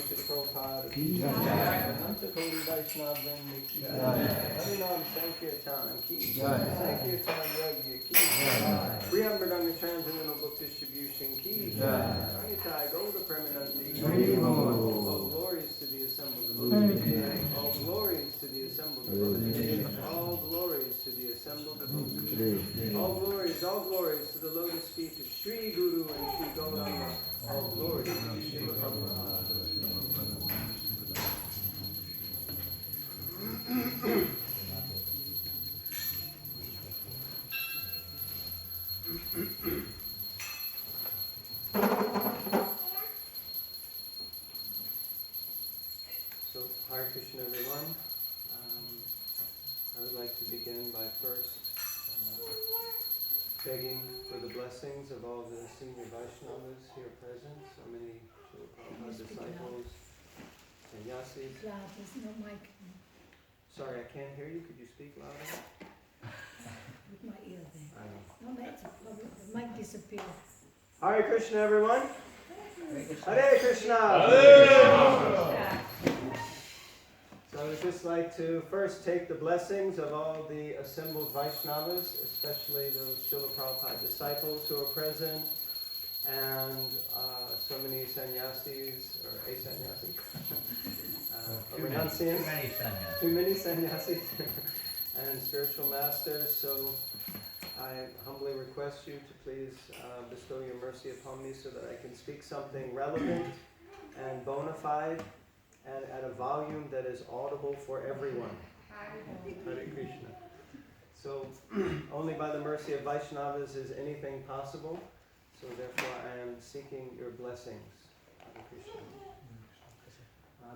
Shri Prabhupada ki Jaya. Ananta Koti Vaishnava Vrinda ki Jaya. Harinam Sankirtan ki Jaya. Sankirtan Yajna ki Jaya. Priyambadanga Transcendental Book Distribution ki Jaya. Nitai, Golda Premanandi. All glories to the assembled devotees. All glories to the assembled devotees. All glories to the assembled devotees. All glories to the lotus feet of Sri Guru and Sri Gauranga. All glories to Sri Prabhupada. So, Hare Krishna everyone. I would like to begin by first begging for the blessings of all the senior Vaishnavas here present, so many Srila Prabhupada disciples, sannyasis. There's no mic. Sorry, I can't hear you. Could you speak louder? With my ear there. I know. No, that's a problem. The mic disappeared. Hare Krishna everyone. Hare Krishna. So I would just like to first take the blessings of all the assembled Vaishnavas, especially those Srila Prabhupada disciples who are present, and so many sannyasis, or a sannyasi, renunciants, too many sannyasis, and spiritual masters. So I humbly request you to please bestow your mercy upon me so that I can speak something relevant and bona fide, and at a volume that is audible for everyone. Hare Krishna. So, only by the mercy of Vaishnavas is anything possible. So therefore I am seeking your blessings. Hare Krishna.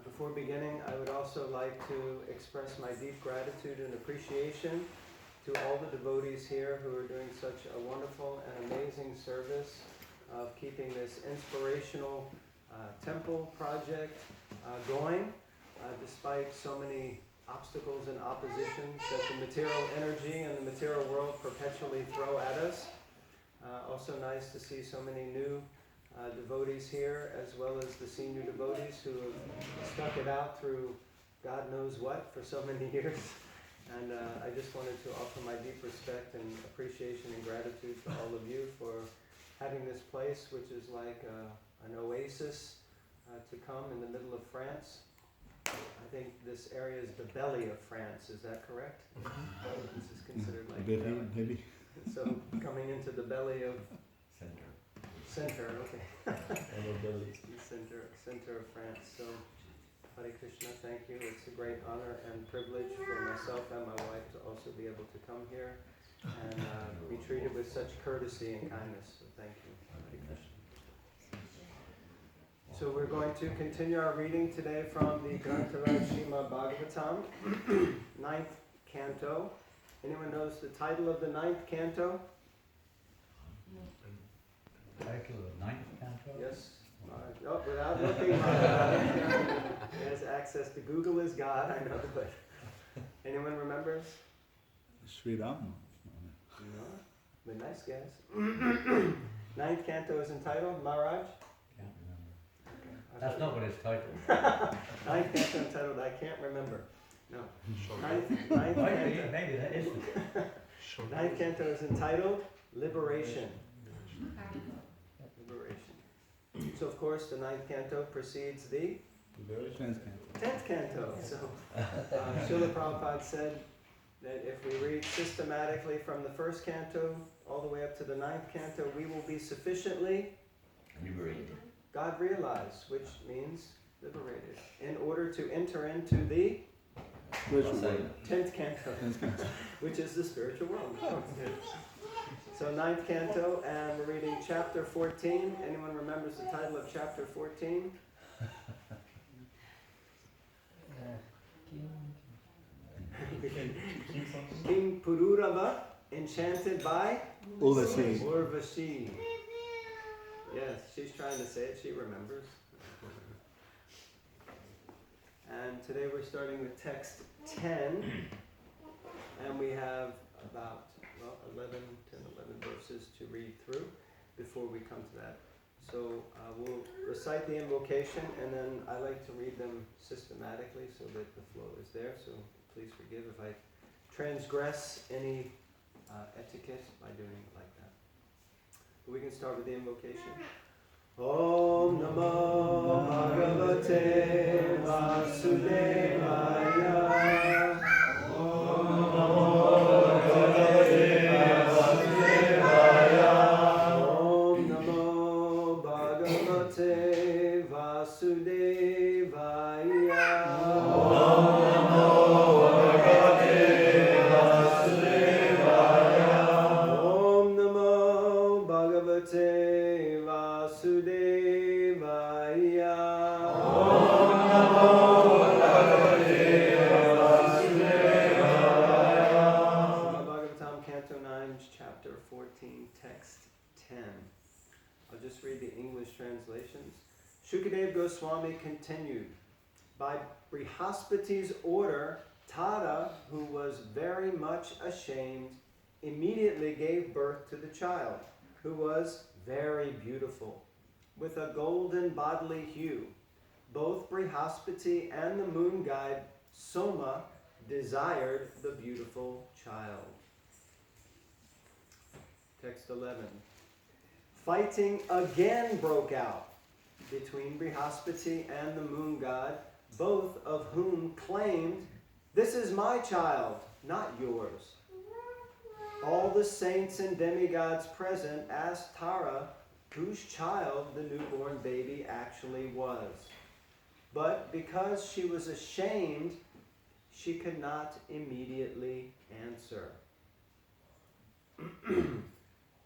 Before beginning, I would also like to express my deep gratitude and appreciation to all the devotees here who are doing such a wonderful and amazing service of keeping this inspirational temple project going, despite so many obstacles and oppositions that the material energy and the material world perpetually throw at us. Also nice to see so many new devotees here, as well as the senior devotees who have stuck it out through God knows what for so many years. And I just wanted to offer my deep respect and appreciation and gratitude to all of you for having this place, which is like an oasis to come in the middle of France. I think this area is the belly of France, is that correct? This is considered like maybe. So coming into the belly of center, okay. center of France. So Hare Krishna, thank you. It's a great honor and privilege for myself and my wife to also be able to come here and be treated with such courtesy and kindness. So thank you. Hare Krishna. So we're going to continue our reading today from the Grantaraj Srimad Bhagavatam, 9th canto. Anyone knows the title of the 9th canto? Title of the 9th canto? Yes. Oh, without looking, he has access to Google is God, I know, but anyone remembers? Sri Ram. No, but nice guess. 9th canto is entitled Maharaj? Can't remember. That's not what it's titled. 9th canto entitled I Can't Remember. No. 9th canto. Maybe that is it. 9th canto is entitled Liberation. So of course the 9th canto precedes the 10th canto. So Srila Prabhupada said that if we read systematically from the 1st canto all the way up to the 9th canto, we will be sufficiently Liberated. God realized, which means liberated, in order to enter into the 10th canto, which is the spiritual world. So 9th canto, and we're reading chapter 14. Anyone remembers the title of chapter 14? King Pururava, enchanted by Urvashi. Yes, she's trying to say it, she remembers. And today we're starting with text 10, and we have about 11 verses to read through before we come to that. So we'll recite the invocation, and then I like to read them systematically so that the flow is there. So please forgive if I transgress any etiquette by doing it like that. But we can start with the invocation. Om Namo Bhagavate Vasudevaya. Om Namo Bhagavate Vasudevaya. Om Namo Bhagavate Vasudevaya. Om Namo Bhagavate Vasudevaya. Om Namo Bhagavate Vasudevaya. Om Namo Bhagavate Vasudevaya. Srimad Bhagavatam, Canto 9, Chapter 14, Text 10. I'll just read the English translations. Shukadeva Goswami continued. By Brihaspati's order, Tada, who was very much ashamed, immediately gave birth to the child, who was very beautiful, with a golden bodily hue. Both Brihaspati and the moon guide Soma desired the beautiful child. Text 11. Fighting again broke out between Brihaspati and the moon god, both of whom claimed, "This is my child, not yours." All the saints and demigods present asked Tara whose child the newborn baby actually was. But because she was ashamed, she could not immediately answer.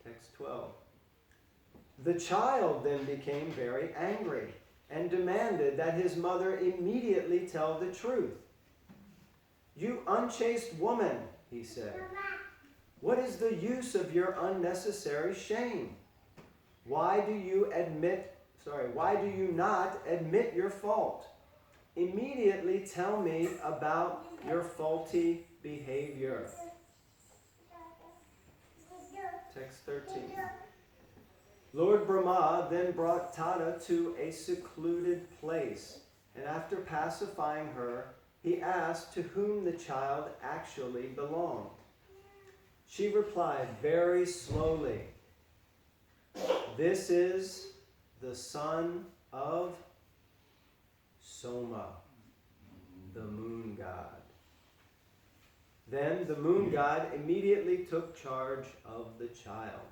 Text 12. The child then became very angry and demanded that his mother immediately tell the truth. "You unchaste woman," he said, "what is the use of your unnecessary shame? Why do you not admit your fault? Immediately tell me about your faulty behavior." Text 13. Lord Brahma then brought Tada to a secluded place, and after pacifying her, he asked to whom the child actually belonged. She replied very slowly, "This is the son of Soma, the moon god." Then the moon god immediately took charge of the child.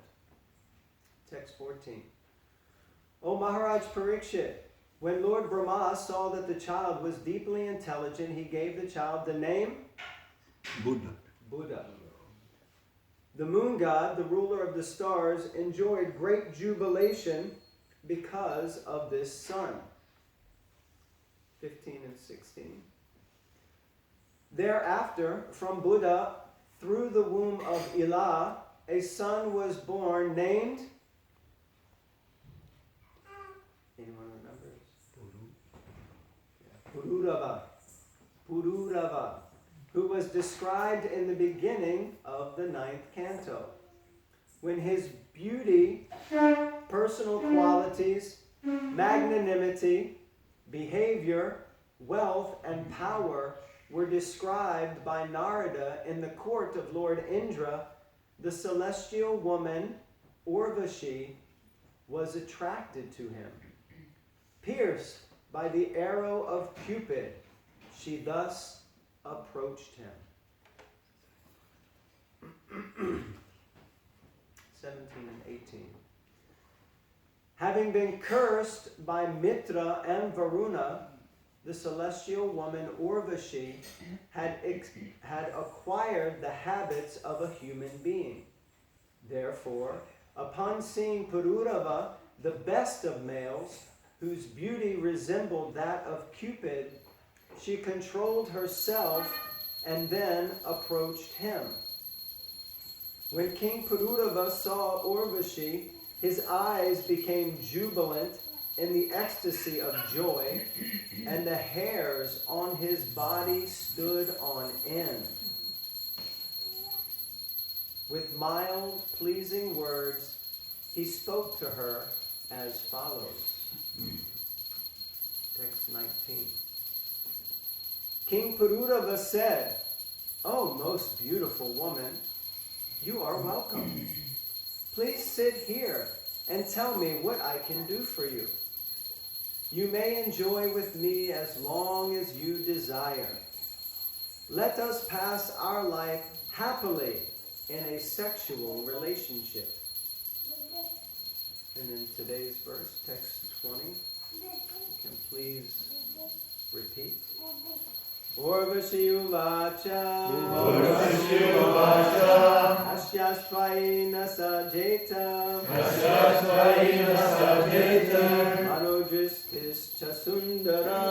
Text 14. O Maharaj Parikshit, when Lord Brahma saw that the child was deeply intelligent, he gave the child the name Buddha. The moon god, the ruler of the stars, enjoyed great jubilation because of this son. 15 and 16. Thereafter, from Buddha, through the womb of Ila, a son was born named... Anyone remembers? Pururava, who was described in the beginning of the 9th canto. When his beauty, personal qualities, magnanimity, behavior, wealth, and power were described by Narada in the court of Lord Indra, the celestial woman, Urvashi, was attracted to him. Pierced by the arrow of Cupid, she thus approached him. 17 and 18. Having been cursed by Mitra and Varuna, the celestial woman Urvashi had acquired the habits of a human being. Therefore, upon seeing Pururava, the best of males, whose beauty resembled that of Cupid, she controlled herself and then approached him. When King Pururava saw Urvashi, his eyes became jubilant in the ecstasy of joy, and the hairs on his body stood on end. With mild, pleasing words, he spoke to her as follows. Text 19. King Pururava said, "Oh, most beautiful woman, you are welcome. Please sit here and tell me what I can do for you. You may enjoy with me as long as you desire. Let us pass our life happily in a sexual relationship." And in today's verse, text 20, you can please repeat. Urvashi uvacha asyasvaina sajeta manojistischa sundara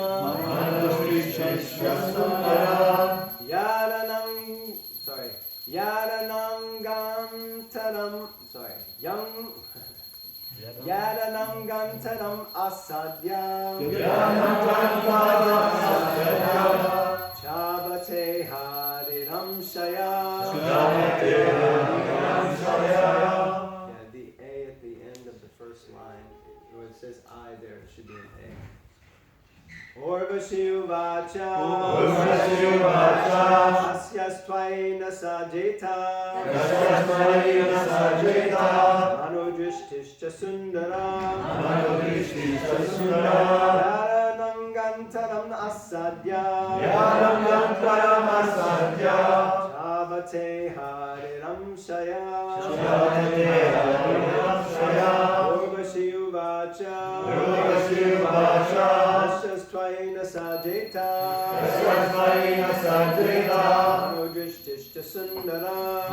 yadanangantaram asadyam chabate hariram shaya. Yeah, the A at the end of the first line, where it says I there, it should be an A. Urvashi uvacha asyastvaina sajeta manojishtischa sundara yaranangantaram asadya chavate hariram shaya. Urvashi uvacha asyastvaina sajeta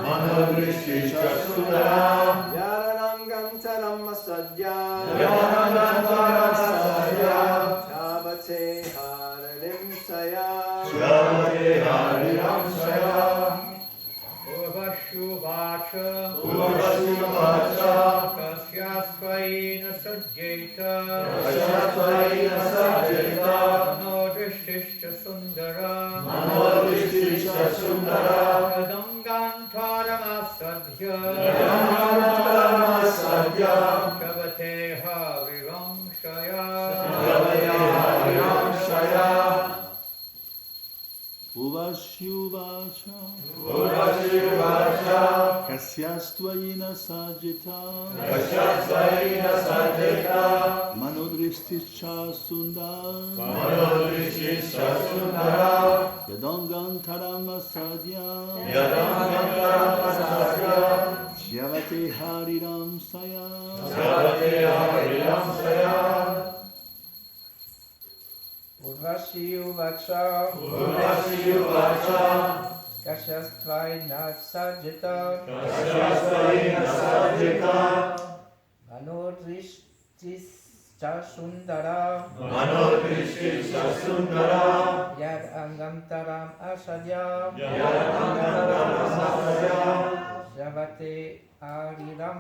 manojishtischa sundara yaranangantaram asadya chavate hariram shaya. Urvashuvacha kasyasvaina sajeta manodrishtischa sundara yadangantaram asadhya chavate hariram shaya. Urvashi kasyastvayina sajita manodrishtischa sundara yadangantaram asadya chavate hariram saya. Urvashi uvacha kasyasvaina sajeta manodrishtischa sundara yadangantaram asadya chavate hariram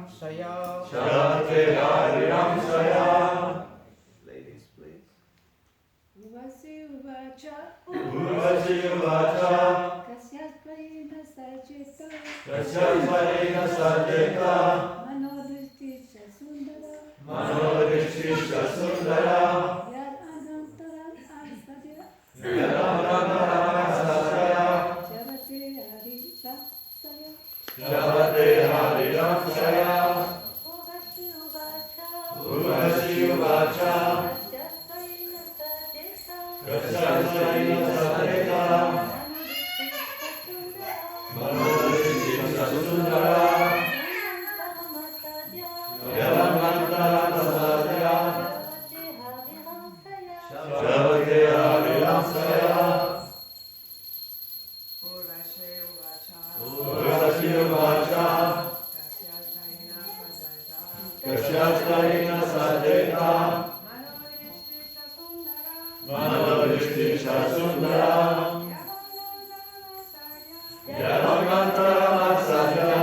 shaya. Ladies, please. Urvashi uvacha kasyasvaina sajeta manodrishtischa sundara yadangantaram asadya chavate hariram shaya. Urvashi uvacha kasyasvaina sajeta manodrishtischa sundara yadangantaram asadya chavate hariram shaya. Urvashi uvacha kasyasvaina sajeta manodrishtischa sundara yadangantaram asadya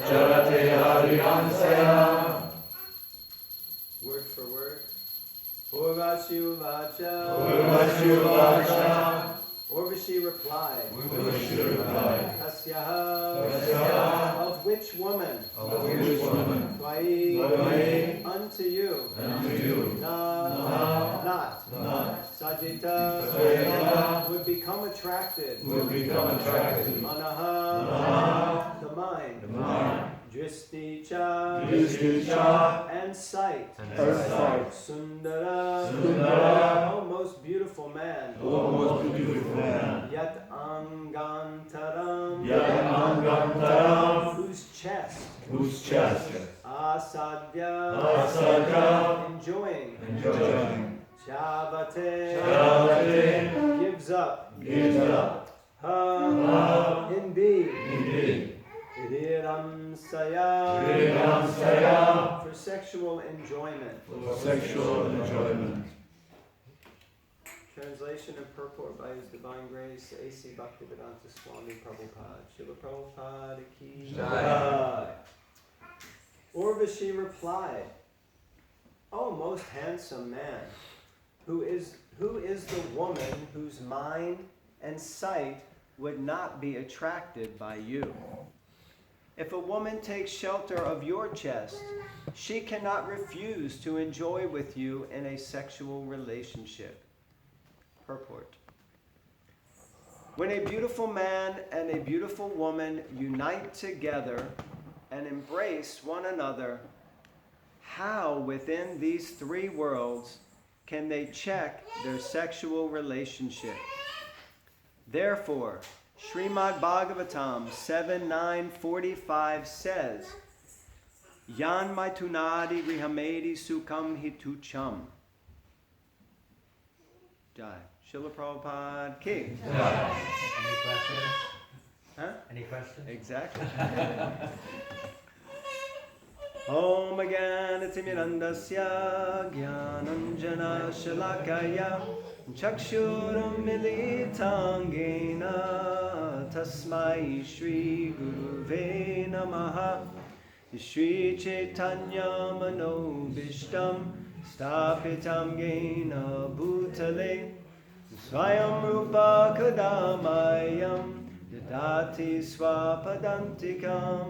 chavate hariram shaya. Word for word. Urvashi uvacha Urvashi replied, Kasyaha, of which which woman? Of which woman? Wai unto you. Na. Not. Sajita would become attracted. Manaha, the mind. Dristi cha, and sight. Sundara, oh most beautiful man. Yat angantaram, whose chest. Asadya, enjoying. Chavate, gives up. Ha, indeed. Idiram saya, for sexual enjoyment. Translation and purport by His Divine Grace, A.C. Bhaktivedanta Swami Prabhupada. Srila Prabhupada ki jai. Urvashi replied, O most handsome man, who is the woman whose mind and sight would not be attracted by you? If a woman takes shelter of your chest, she cannot refuse to enjoy with you in a sexual relationship. Purport. When a beautiful man and a beautiful woman unite together and embrace one another, how within these three worlds can they check their sexual relationship? Therefore, Srimad Bhagavatam 7:9-45 says, Yan maitunadi grihamedi sukham hitucham. Jai. Srila Prabhupada ki. Any questions? Huh? Any questions? Exactly. Om Gyanatimirandasya Gyananjana Shalakaya Chakshuram Militangena Tasmai Shri Guruve Namaha Shri Chaitanya Manobishtam Stapitam Gena Bhutale Swayam Rupa Kadamayam Yadati Swapadantikam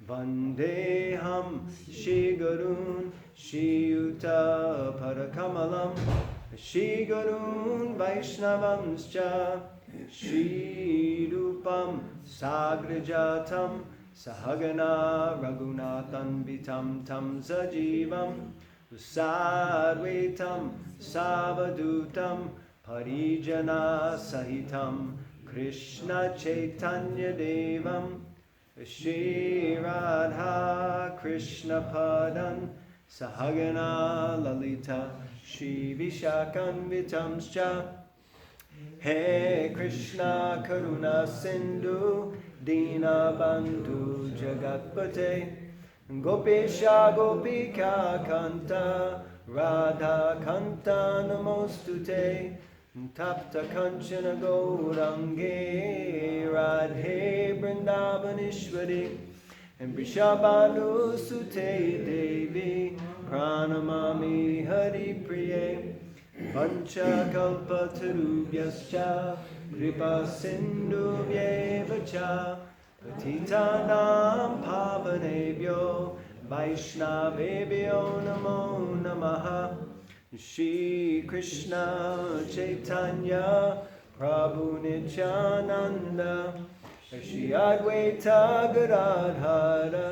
Vandeham Shri Gurun Shri Yuta Parakamalam Shri Gurun Vaishnavamscha Shri Rupam Sagrajatam Sahagana Raghunathan Vitam Tam Sajivam Sadvetam Savadutam Parijana Sahitam Krishna Chaitanya Devam Shri Radha Krishna Padan Sahagana Lalita Shri Vishakan Vitamscha He Krishna Karuna Sindhu Dina Bandhu Jagatpate Gopesha Gopika Kanta Radha Kanta Namostute Tapta Kanchana Gaurange Radhe Vrindavanishwari and Vrishabhanu Sute Devi Pranamami Hari Priye Pancha Kalpa Tarubhyascha Kripa Sindhu Vyevacha Patitanam Pavanebhyo Vaishnavebhyo Namo Namaha Shri Krishna Chaitanya Prabhu Nityananda Shri Advaita Gadadhara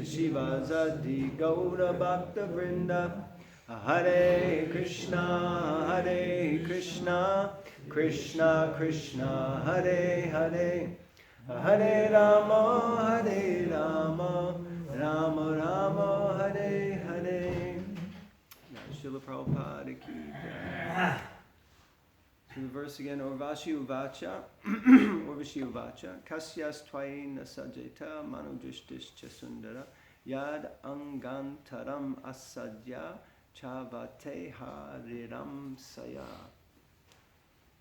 Shivasati Gaura Bhakta Vrinda Hare Krishna Krishna Krishna Hare Hare Hare Rama Rama Rama Hare Hare. Srila Prabhupada ki jai. So the verse again, Urvashi Uvacha, Kasyas Twai Nasajeta Manudrishtish Chasundara Yad Angantaram Asadya Chavate Hariram Saya.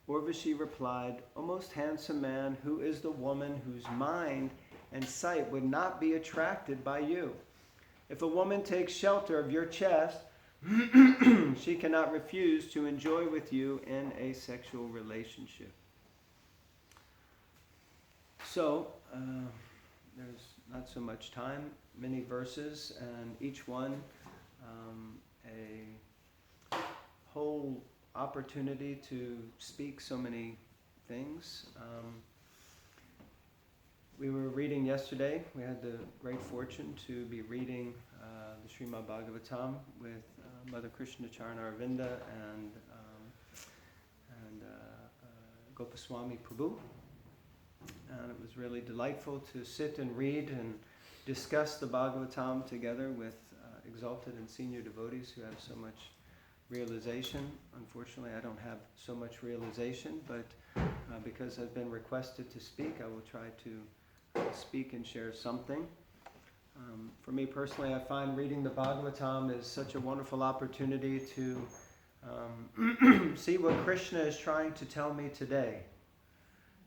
Urvashi replied, O most handsome man, who is the woman whose mind and sight would not be attracted by you? If a woman takes shelter of your chest, she cannot refuse to enjoy with you in a sexual relationship. So, there's not so much time, many verses, and each one a whole opportunity to speak so many things. We were reading yesterday. We had the great fortune to be reading the Srimad Bhagavatam with Mother Krishna Charana Arvinda and Gopaswami Prabhu. And it was really delightful to sit and read and discuss the Bhagavatam together with exalted and senior devotees who have so much realization. Unfortunately, I don't have so much realization, but because I've been requested to speak, I will try to speak and share something. For me personally, I find reading the Bhagavatam is such a wonderful opportunity to see what Krishna is trying to tell me today.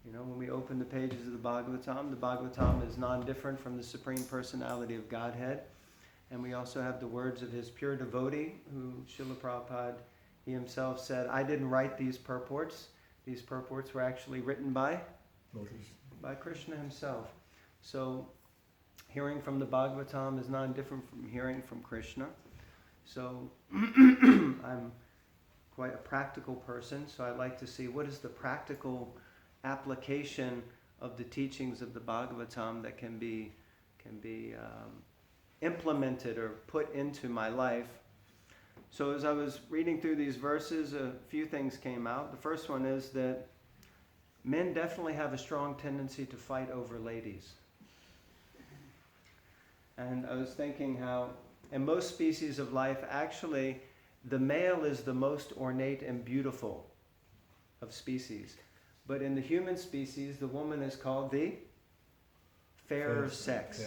You know, when we open the pages of the Bhagavatam is non-different from the Supreme Personality of Godhead. And we also have the words of his pure devotee, who Srila Prabhupada, he himself said, I didn't write these purports. These purports were actually written by Krishna himself. So hearing from the Bhagavatam is non-different from hearing from Krishna. So I'm quite a practical person, so I like to see what is the practical application of the teachings of the Bhagavatam that can be implemented or put into my life. So as I was reading through these verses, a few things came out. The first one is that men definitely have a strong tendency to fight over ladies. And I was thinking how in most species of life, actually, the male is the most ornate and beautiful of species. But in the human species, the woman is called the fairer sex.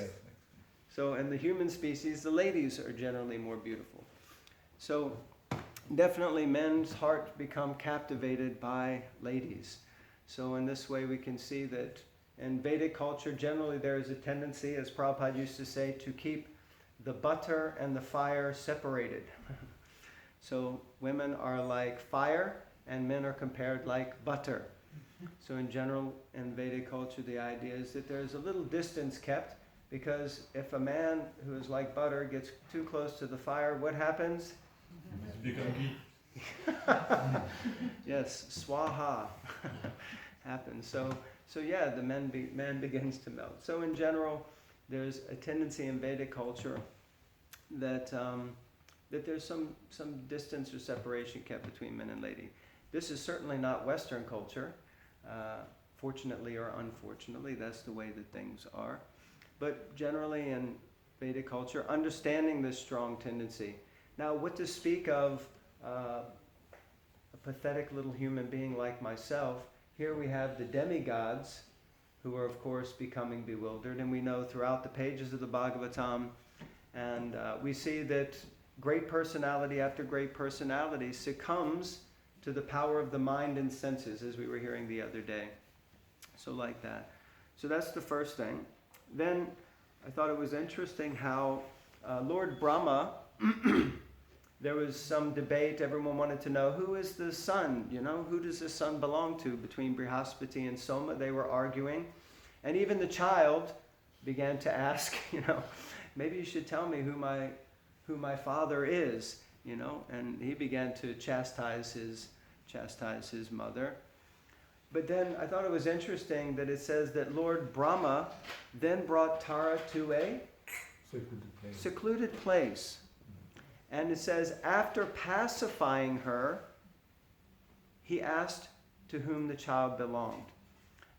So in the human species, the ladies are generally more beautiful. So definitely men's hearts become captivated by ladies. So in this way we can see that in Vedic culture, generally there is a tendency, as Prabhupada used to say, to keep the butter and the fire separated. So women are like fire and men are compared like butter. So in general, in Vedic culture, the idea is that there's a little distance kept, because if a man who is like butter gets too close to the fire, what happens? Yes, swaha happens. So yeah, the man begins to melt. So in general, there's a tendency in Vedic culture that there's some distance or separation kept between men and lady. This is certainly not Western culture. Fortunately or unfortunately, that's the way that things are. But generally in Vedic culture, understanding this strong tendency. Now, what to speak of a pathetic little human being like myself, here we have the demigods, who are of course becoming bewildered, and we know throughout the pages of the Bhagavatam, and we see that great personality after great personality succumbs to the power of the mind and senses, as we were hearing the other day. So like that. So that's the first thing. Then I thought it was interesting how Lord Brahma, there was some debate. Everyone wanted to know, who is the sun? You know, who does the sun belong to? Between Brihaspati and Soma, they were arguing. And even the child began to ask, maybe you should tell me who my father is, and he began to chastise his mother. But then I thought it was interesting that it says that Lord Brahma then brought Tara to a secluded place. And it says, after pacifying her, he asked to whom the child belonged.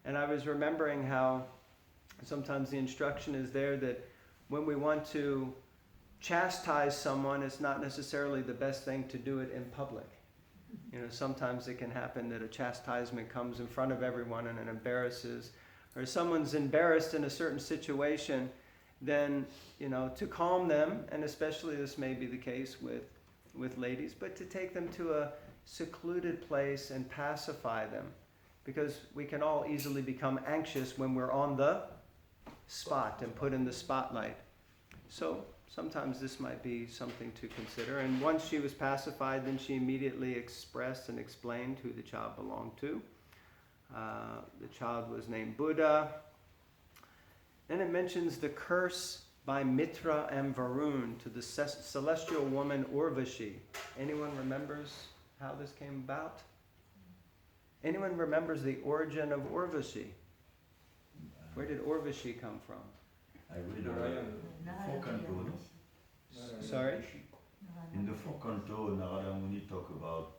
And I was remembering how sometimes the instruction is there that when we want to chastise someone, it's not necessarily the best thing to do it in public. Sometimes it can happen that a chastisement comes in front of everyone and it embarrasses, or someone's embarrassed in a certain situation, then, to calm them, and especially this may be the case with ladies, but to take them to a secluded place and pacify them, because we can all easily become anxious when we're on the spot and put in the spotlight. So sometimes this might be something to consider. And once she was pacified, then she immediately expressed and explained who the child belonged to. The child was named Buddha. And it mentions the curse by Mitra and Varun to the celestial woman Urvashi. Anyone remembers how this came about? Anyone remembers the origin of Urvashi? Where did Urvashi come from? I read the four canto, no? Sorry? In the four canto, Narada Muni talk about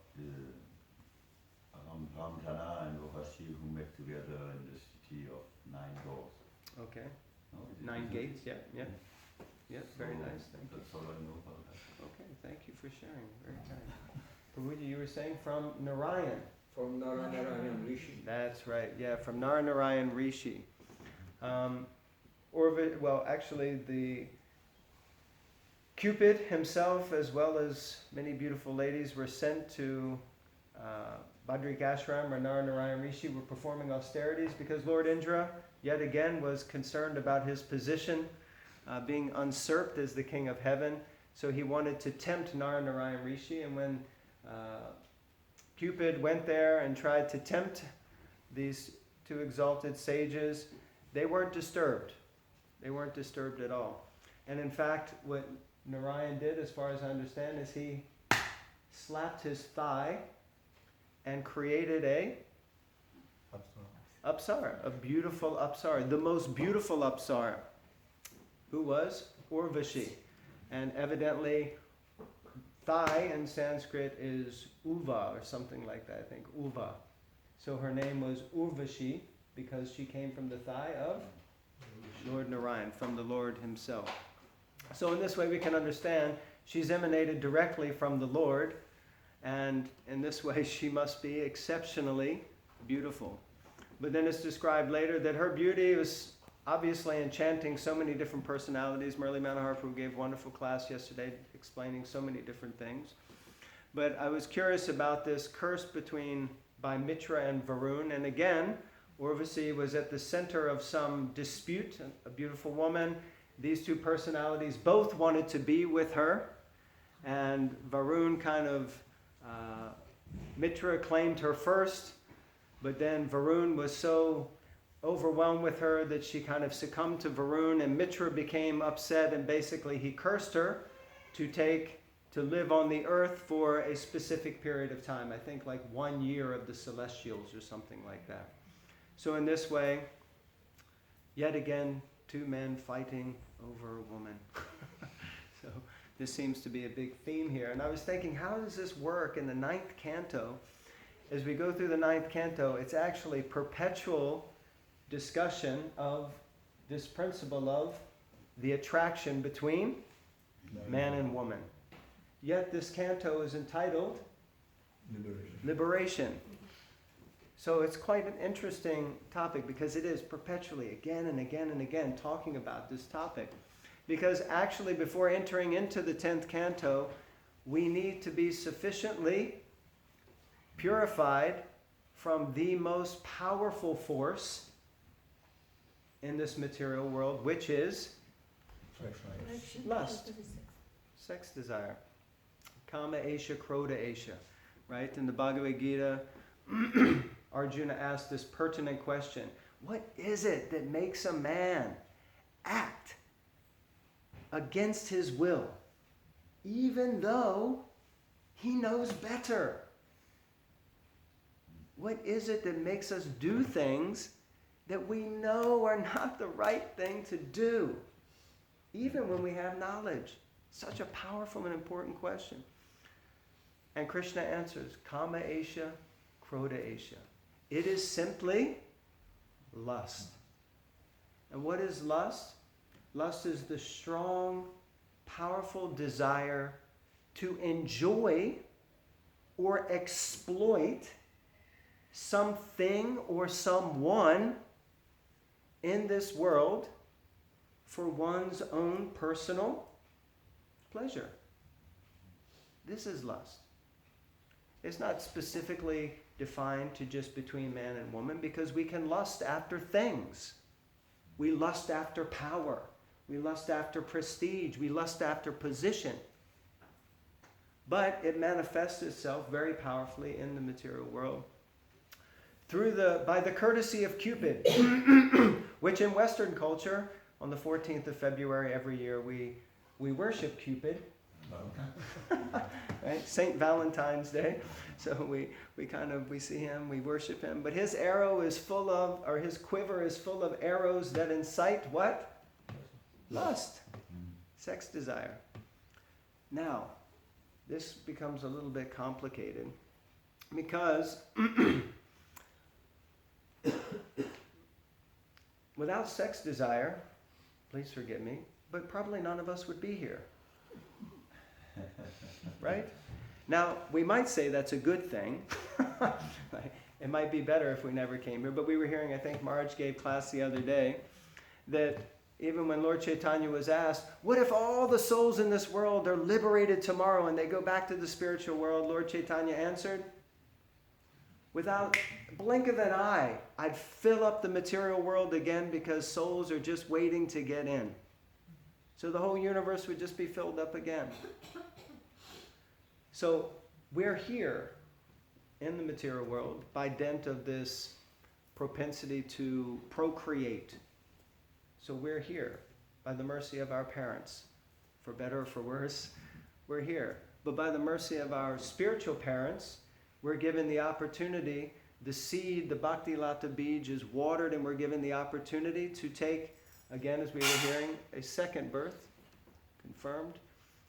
Ramjana and Urvashi who met together in the city of 9 doors. Okay. No, 9 gates, yeah. Yeah, very nice. Thank you. That's all I know about that. Okay, thank you for sharing. Very kind. Prabhuji, you were saying from Narayan. From Narayan Rishi. That's right, yeah, from Narayan Rishi. Actually, the Cupid himself, as well as many beautiful ladies, were sent to Badrik Ashram or Narayan Rishi, were performing austerities because Lord Indra, yet again, was concerned about his position, being usurped as the king of heaven. So he wanted to tempt Narayan Rishi, and when Cupid went there and tried to tempt these two exalted sages, they weren't disturbed. They weren't disturbed at all. And in fact, what Narayan did, as far as I understand, is he slapped his thigh and created a Apsara, a beautiful Apsara, the most beautiful Apsara, who was Urvashi. And evidently, thigh in Sanskrit is uva or something like that, I think, uva. So her name was Urvashi because she came from the thigh of Lord Narayan, from the Lord himself. So in this way we can understand she's emanated directly from the Lord, and in this way she must be exceptionally beautiful. But then it's described later that her beauty was obviously enchanting so many different personalities. Murli Manohar Prabhu gave a wonderful class yesterday explaining so many different things. But I was curious about this curse by Mitra and Varun. And again, Urvashi was at the center of some dispute, a beautiful woman. These two personalities both wanted to be with her. And Varun Mitra claimed her first, but then Varun was so overwhelmed with her that she kind of succumbed to Varun, and Mitra became upset, and basically he cursed her to live on the earth for a specific period of time. I think like 1 year of the celestials or something like that. So in this way, yet again, two men fighting over a woman. So this seems to be a big theme here. And I was thinking, how does this work in the 9th canto? As we go through the 9th canto, it's actually perpetual discussion of this principle of the attraction between man and woman. Yet this canto is entitled Liberation. So it's quite an interesting topic because it is perpetually, again and again and again, talking about this topic. Because actually, before entering into the 10th canto, we need to be sufficiently purified from the most powerful force in this material world, which is lust, sex desire, kama esha, krodha esha, right? In the Bhagavad Gita, Arjuna asked this pertinent question: what is it that makes a man act against his will, even though he knows better? What is it that makes us do things that we know are not the right thing to do, even when we have knowledge? Such a powerful and important question. And Krishna answers, kama esha, krodha esha. It is simply lust. And what is lust? Lust is the strong, powerful desire to enjoy or exploit something or someone in this world for one's own personal pleasure. This is lust. It's not specifically defined to just between man and woman, because we can lust after things. We lust after power. We lust after prestige. We lust after position. But it manifests itself very powerfully in the material world by the courtesy of Cupid, which in Western culture, on the 14th of February every year, we worship Cupid. Right? St. Valentine's Day. So we see him, we worship him. But his his quiver is full of arrows that incite what? Lust. Sex desire. Now, this becomes a little bit complicated because without sex desire, please forgive me, but probably none of us would be here. Right? Now, we might say that's a good thing. It might be better if we never came here, but we were hearing, I think Marge gave class the other day, that even when Lord Chaitanya was asked, what if all the souls in this world are liberated tomorrow and they go back to the spiritual world? Lord Chaitanya answered, without a blink of an eye, I'd fill up the material world again because souls are just waiting to get in. So the whole universe would just be filled up again. So we're here in the material world by dint of this propensity to procreate. So we're here by the mercy of our parents. For better or for worse, we're here. But by the mercy of our spiritual parents, we're given the opportunity, the seed, the Bhakti Lata Bij is watered, and we're given the opportunity to take, again, as we were hearing, a second birth, confirmed.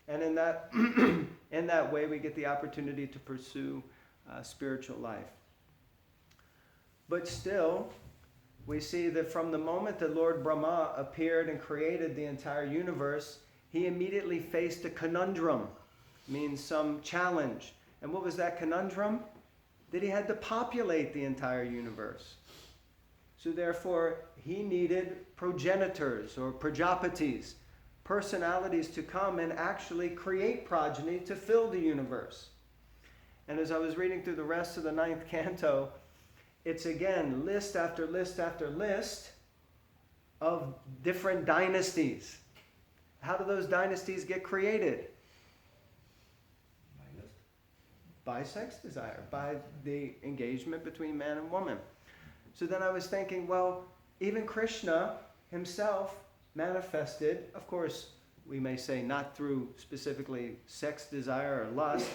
And in that, in that way, we get the opportunity to pursue spiritual life. But still, we see that from the moment that Lord Brahma appeared and created the entire universe, he immediately faced a conundrum, means some challenge. And what was that conundrum? That he had to populate the entire universe. So therefore, he needed progenitors or prajapatis, personalities to come and actually create progeny to fill the universe. And as I was reading through the rest of the 9th canto, it's again list after list after list of different dynasties. How do those dynasties get created? By sex desire, by the engagement between man and woman. So then I was thinking, well, even Krishna himself manifested, of course, we may say not through specifically sex desire or lust,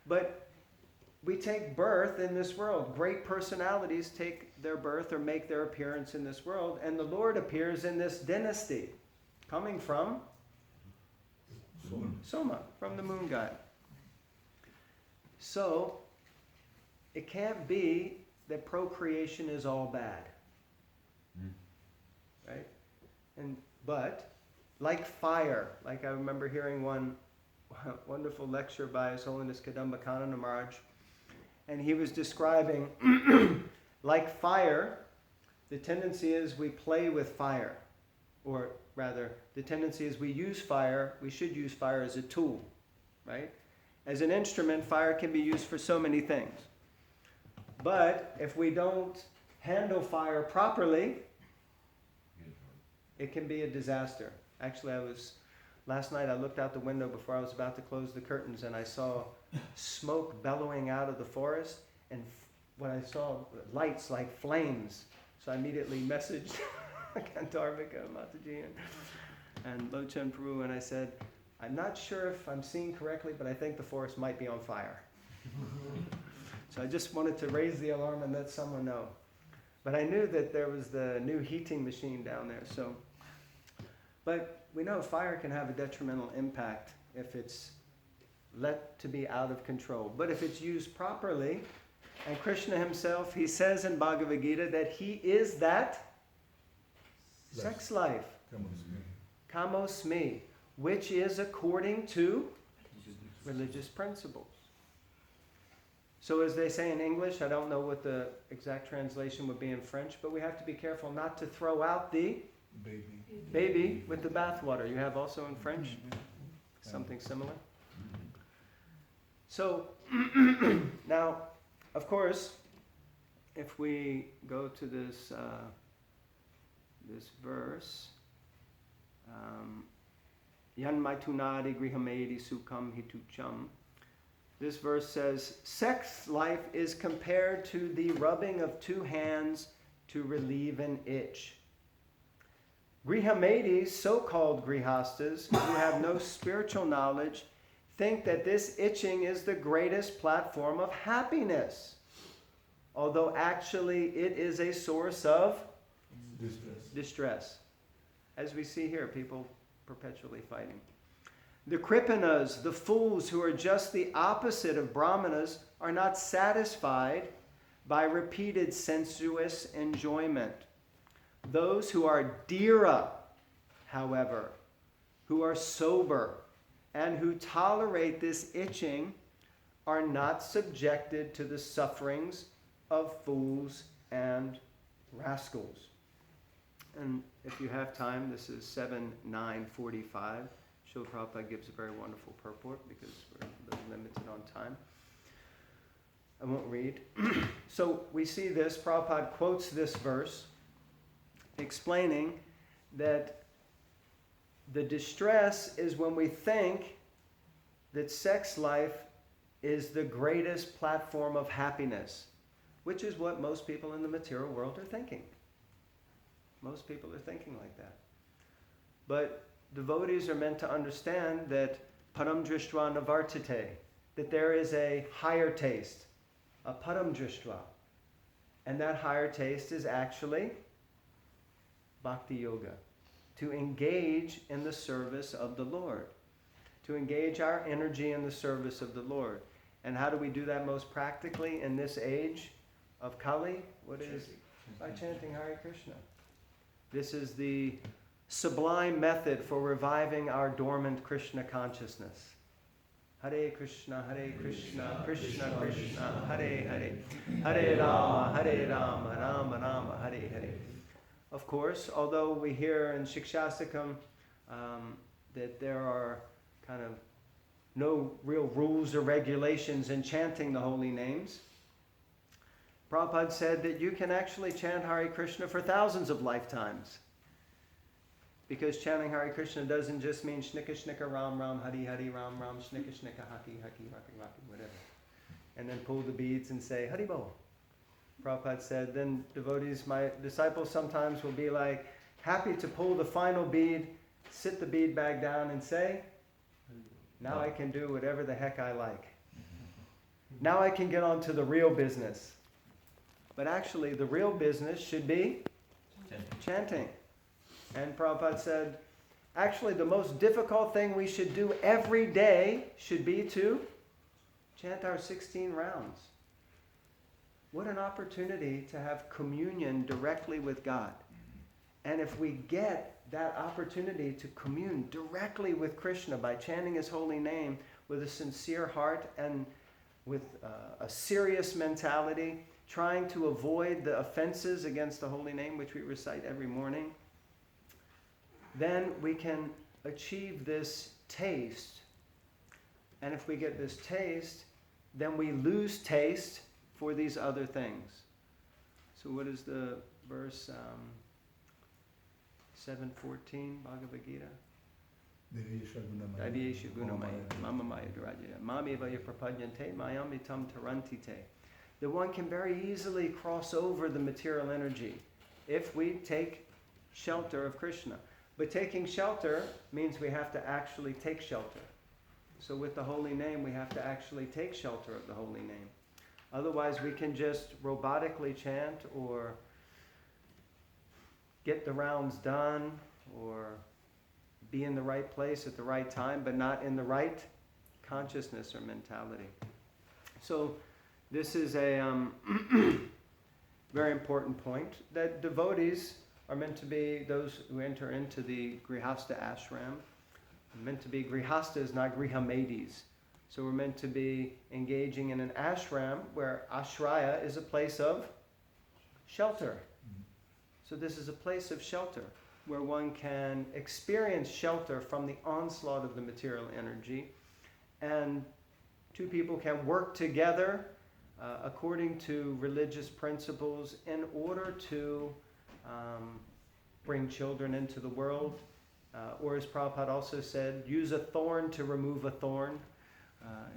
but we take birth in this world. Great personalities take their birth or make their appearance in this world, and the Lord appears in this dynasty, coming from Soma, from the moon god. So, it can't be that procreation is all bad. Right? But, like fire, like I remember hearing one wonderful lecture by His Holiness Kadamba Kanana Maharaj, and he was describing, like fire, the tendency is we play with fire. Or rather, the tendency is we should use fire as a tool, right? As an instrument, fire can be used for so many things. But if we don't handle fire properly, it can be a disaster. Actually, last night I looked out the window before I was about to close the curtains, and I saw smoke bellowing out of the forest, and what I saw, lights like flames. So I immediately messaged Kantarvika Mataji and Lochan Prabhu, and I said, I'm not sure if I'm seeing correctly, but I think the forest might be on fire. So I just wanted to raise the alarm and let someone know. But I knew that there was the new heating machine down there. But we know fire can have a detrimental impact if it's let to be out of control. But if it's used properly, and Krishna himself, he says in Bhagavad Gita that he is that sex life. Kamosmi, which is according to religious principles. So as they say in English, I don't know what the exact translation would be in French, but we have to be careful not to throw out the baby with the bathwater. You have also in French something similar. So now, of course, if we go to this verse, Yan maitunadi grihamedi sukam hitucham. this verse says, sex life is compared to the rubbing of two hands to relieve an itch. Grihamedis, so-called grihastas, who have no spiritual knowledge, think that this itching is the greatest platform of happiness, although actually it is a source of distress. As we see here, people perpetually fighting. The Kripanas, the fools who are just the opposite of Brahmanas, are not satisfied by repeated sensuous enjoyment. Those who are dhira, however, who are sober and who tolerate this itching, are not subjected to the sufferings of fools and rascals. And if you have time, this is 7:9:45. Srila Prabhupada gives a very wonderful purport because we're a little limited on time. I won't read. So we see this, Prabhupada quotes this verse, explaining that the distress is when we think that sex life is the greatest platform of happiness, which is what most people in the material world are thinking. Most people are thinking like that. But devotees are meant to understand that param drishtva navartate, that there is a higher taste, a param drishtva. And that higher taste is actually bhakti yoga, to engage in the service of the Lord, to engage our energy in the service of the Lord. And how do we do that most practically in this age of Kali? What is? By chanting Hare Krishna. This is the sublime method for reviving our dormant Krishna consciousness. Hare Krishna, Krishna Krishna, Hare Hare, Hare Rama, Rama Rama, Hare Hare. Of course, although we hear in Shikshastakam that there are kind of no real rules or regulations in chanting the holy names, Prabhupada said that you can actually chant Hare Krishna for thousands of lifetimes. Because chanting Hare Krishna doesn't just mean shnika shnika ram ram hari hari ram ram shnika shnika haki haki haki haki whatever. And then pull the beads and say Hari Bol. Prabhupada said, then devotees, my disciples sometimes will be like happy to pull the final bead, sit the bead bag down and say, now I can do whatever the heck I like. Now I can get on to the real business. But actually the real business should be chanting. And Prabhupada said, actually the most difficult thing we should do every day should be to chant our 16 rounds. What an opportunity to have communion directly with God. And if we get that opportunity to commune directly with Krishna by chanting His holy name with a sincere heart and with a serious mentality, trying to avoid the offenses against the holy name which we recite every morning, then we can achieve this taste. And if we get this taste, then we lose taste for these other things. So what is the verse 7:14 Bhagavad Gita? Davyesha gunamaya mamamaya durajaya mamevaya prapadyante mayamitam tarantite. That one can very easily cross over the material energy if we take shelter of Krishna. But taking shelter means we have to actually take shelter. So with the holy name, we have to actually take shelter of the holy name. Otherwise, we can just robotically chant or get the rounds done or be in the right place at the right time, but not in the right consciousness or mentality. So this is a very important point, that devotees are meant to be those who enter into the Grihasta ashram, meant to be Grihastas, not Grihamedis. So we're meant to be engaging in an ashram where ashraya is a place of shelter. So this is a place of shelter where one can experience shelter from the onslaught of the material energy, and two people can work together according to religious principles in order to bring children into the world. Or as Prabhupada also said, use a thorn to remove a thorn.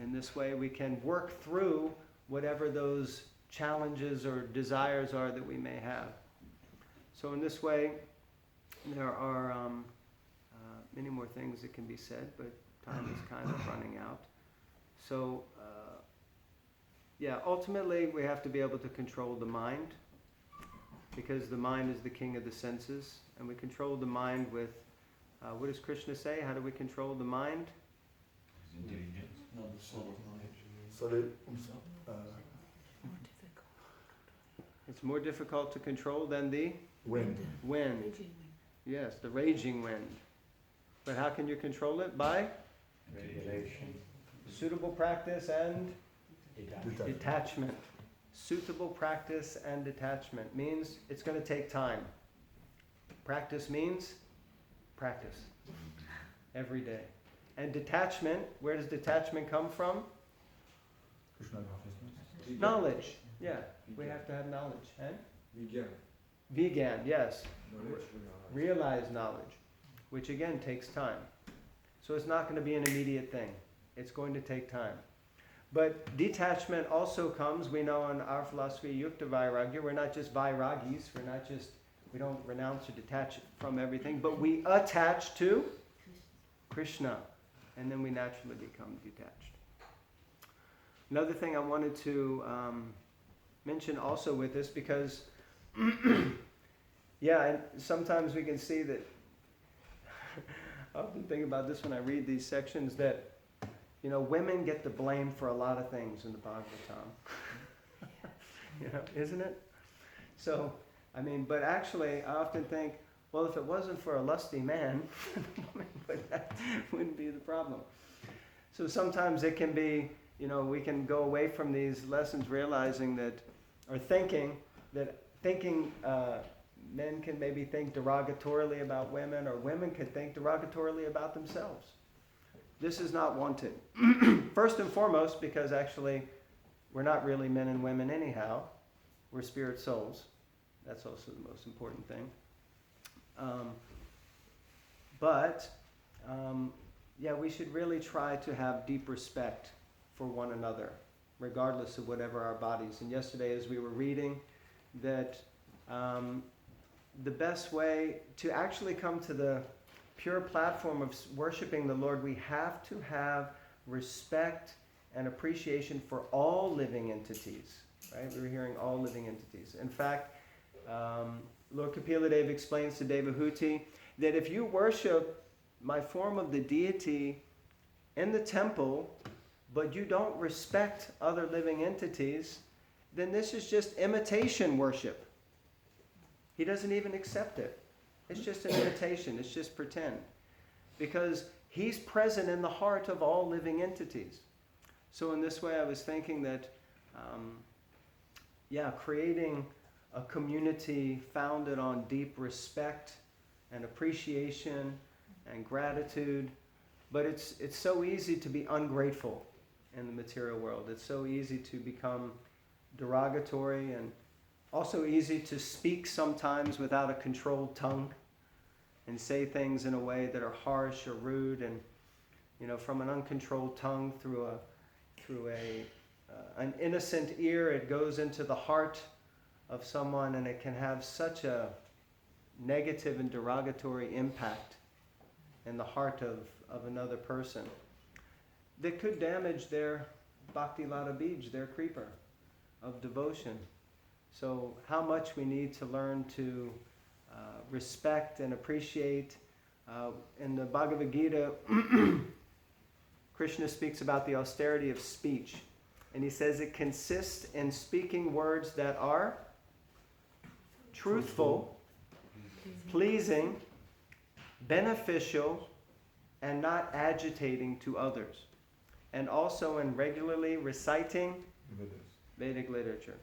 In this way, we can work through whatever those challenges or desires are that we may have. So in this way, there are many more things that can be said, but time is kind of running out. So, ultimately we have to be able to control the mind, because the mind is the king of the senses, and we control the mind with, what does Krishna say? How do we control the mind? Intelligence. So the, It's more difficult to control than the wind. wind. Yes, the raging wind. But how can you control it? By Regulation. suitable practice and Detachment. detachment. Suitable practice and detachment means it's going to take time. Practice means practice every day. And detachment, where does detachment come from? Knowledge. Yeah, we have to have knowledge. And Vigyan, yes. Realize knowledge, which again takes time. So it's not going to be an immediate thing. It's going to take time. But detachment also comes, we know in our philosophy, yukta vairagya, we're not just vairagis, we don't renounce or detach from everything, but we attach to Krishna, and then we naturally become detached. Another thing I wanted to mention also with this, because and sometimes we can see that, I often think about this when I read these sections, that women get the blame for a lot of things in the Bhagavatam. Isn't it? So, but actually, I often think, well, if it wasn't for a lusty man, that wouldn't be the problem. So sometimes it can be, we can go away from these lessons realizing that, or thinking, men can maybe think derogatorily about women, or women could think derogatorily about themselves. This is not wanted. First and foremost, because actually we're not really men and women anyhow. We're spirit souls. That's also the most important thing. We should really try to have deep respect for one another, regardless of whatever our bodies. And yesterday as we were reading that the best way to actually come to the pure platform of worshiping the Lord, we have to have respect and appreciation for all living entities. Right? We were hearing all living entities. In fact, Lord Kapila Deva explains to Devahuti that if you worship my form of the deity in the temple, but you don't respect other living entities, then this is just imitation worship. He doesn't even accept it. It's just an imitation. It's just pretend. Because he's present in the heart of all living entities. So in this way I was thinking that, creating a community founded on deep respect and appreciation and gratitude. But it's so easy to be ungrateful in the material world. It's so easy to become derogatory, and also easy to speak sometimes without a controlled tongue and say things in a way that are harsh or rude, and from an uncontrolled tongue through an innocent ear, it goes into the heart of someone, and it can have such a negative and derogatory impact in the heart of another person that could damage their bhakti lata bij, their creeper of devotion. So how much we need to learn to respect and appreciate. In the Bhagavad Gita, Krishna speaks about the austerity of speech. And he says it consists in speaking words that are truthful, pleasing, beneficial, and not agitating to others. And also in regularly reciting Vedic literature.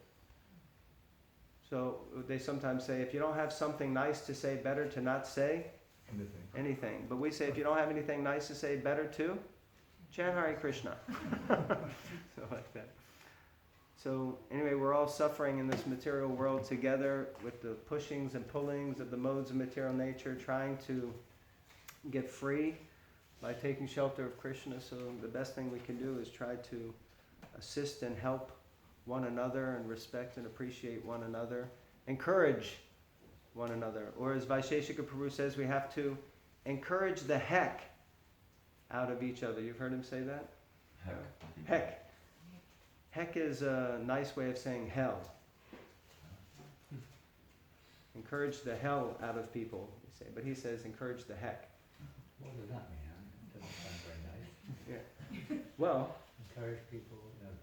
So they sometimes say, if you don't have something nice to say, better to not say anything. But we say, if you don't have anything nice to say, better to chant Hare Krishna. So like that. So anyway, we're all suffering in this material world together with the pushings and pullings of the modes of material nature, trying to get free by taking shelter of Krishna. So the best thing we can do is try to assist and help one another and respect and appreciate one another, encourage one another. Or as Vaisheshika Prabhu says, we have to encourage the heck out of each other. You've heard him say that? Heck. Heck is a nice way of saying hell. Encourage the hell out of people, you say. But he says encourage the heck. What does that mean? It doesn't sound very nice. Yeah. Well, Encourage people,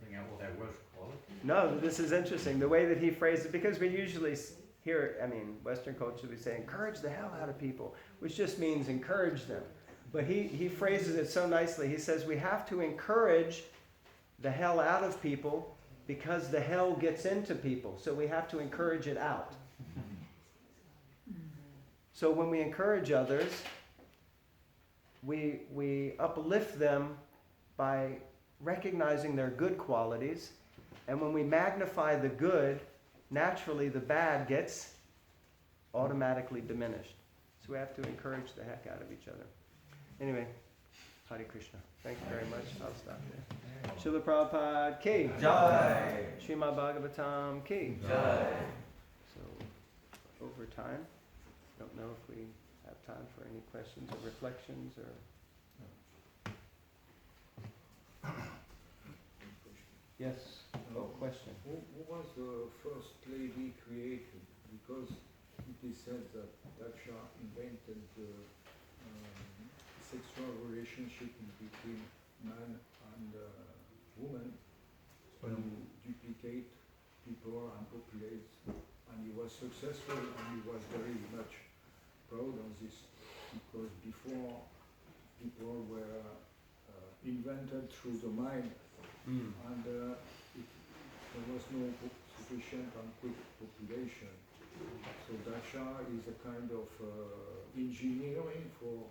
bring out all their worst qualities. no, this is interesting. The way that he phrased it, because we usually hear, Western culture, we say encourage the hell out of people, which just means encourage them. But he phrases it so nicely. He says we have to encourage the hell out of people because the hell gets into people. So we have to encourage it out. So when we encourage others, we uplift them by recognizing their good qualities. And when we magnify the good, naturally the bad gets automatically diminished. So we have to encourage the heck out of each other. Anyway, Hare Krishna. Thank you very much. I'll stop there. Srila Prabhupada ki Jai. Srimad Bhagavatam ki Jai. So, over time, don't know if we have time for any questions or reflections or... Yes, question. Who was the first lady created? Because it is said that Daksha invented the sexual relationship between man and woman to duplicate people and populate. And he was successful and he was very much proud of this because before people were invented through the mind. And there was no sufficient and quick population. So Daksha is a kind of engineering for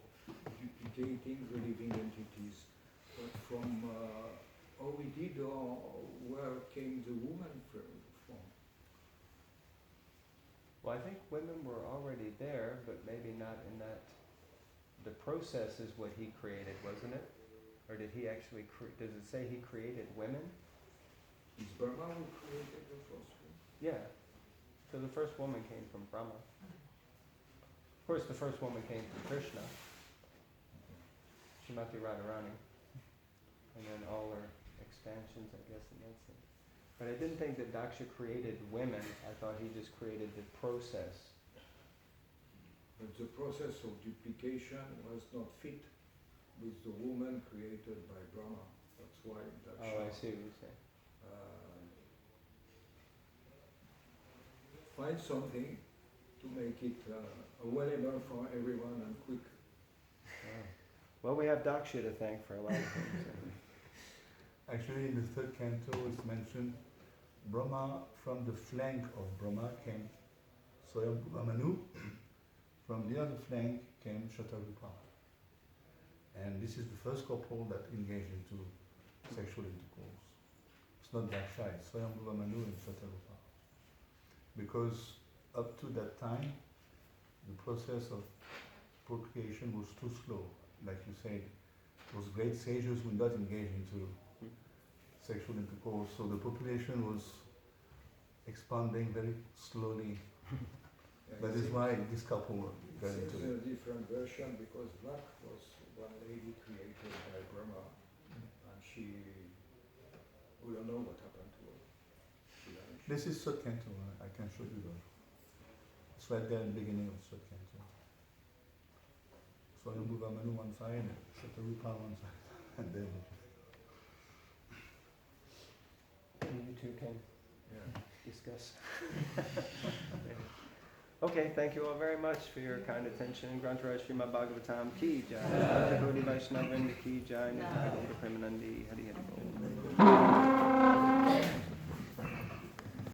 duplicating the living entities. But from how we did or where came the woman from? Well, I think women were already there, but maybe not in that... The process is what he created, wasn't it? Or did he actually, does it say he created women? Is Brahma who created the first one? Yeah. So the first woman came from Brahma. Of course, the first woman came from Krishna. Srimati Radharani. And then all her expansions, I guess, in that sense. But I didn't think that Daksha created women. I thought he just created the process. But the process of duplication was not fit with the woman created by Brahma. That's why Daksha... Oh, I see what you're saying. Find something to make it available for everyone and quick. Oh. Well, we have Daksha to thank for a lot of things. Actually, in the third canto, it's mentioned Brahma, from the flank of Brahma came Swayambhuva Manu, from the other flank came Shatarupa. And this is the first couple that engaged into sexual intercourse. It's not Daksha, it's Swayambhuva Manu and Shatarupa. Because up to that time, the process of procreation was too slow. Like you said, those great sages would not engage into sexual intercourse, so the population was expanding very slowly. That is why this couple got into It's it. a different version because Black was one lady created by Brahma and we don't know what happened to her. She vanished. This is third canto, I can show you that. It's right there in the beginning of third canto. Swayambhuva Manu one side, Shatarupa one side, and then You two can Yeah. discuss. Okay, thank you all very much for your kind attention. Grantaraj Srimad Bhagavatam ki jai. Gaudiya Vaishnava Vrinda ki jai. Nitai Gaura Premanandi. Hari Hari Bol.